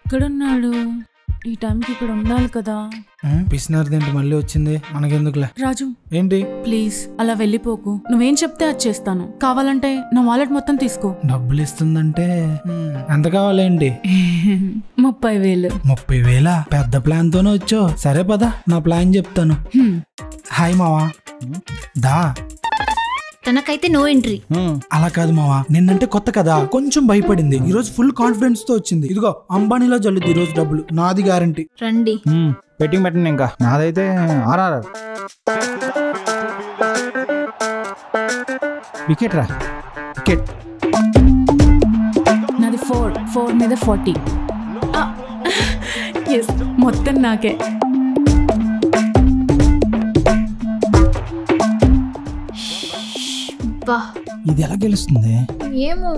ఎక్కడున్నాడు? ఈ టైంకి ఇక్కడ ఉండాలి కదా. పిసినారిదేంటి మళ్ళీ వచ్చింది, మనకెందుకులే. రాజు ఏంటి? ప్లీజ్ అలా వెళ్ళిపోకు. నువ్వేం చెప్తే అది చేస్తాను. కావాలంటే నా వాలెట్ మొత్తం తీసుకో. డబ్బులు ఇస్తుందంటే ఎంత కావాలేంటి? 30,000. 30,000? పెద్ద ప్లాన్ తోనే వచ్చావు. సరే పద, నా ప్లాన్ చెప్తాను. హాయ్ మావా, దా. తనకైతే నో ఎంట్రీ. అలా కాదు మావా, నిన్నంటే కొత్త కదా, కొంచెం భయపడింది. ఈ రోజు ఫుల్ కాన్ఫిడెన్స్ తో వచ్చింది. ఇదిగో అంబానీలో జల్లుద్ది ఈ రోజు డబ్బులు, నాది గ్యారంటీ. రండి. బెట్టింగ్ పెట్టండి. ఇంకా నాదైతే RR. వికెట్ రా, వికెట్. నాది 4 మీద 40. ఎస్, మొత్తం నాకే. ఇది ఎలా గెలుస్తుంది ఏమో.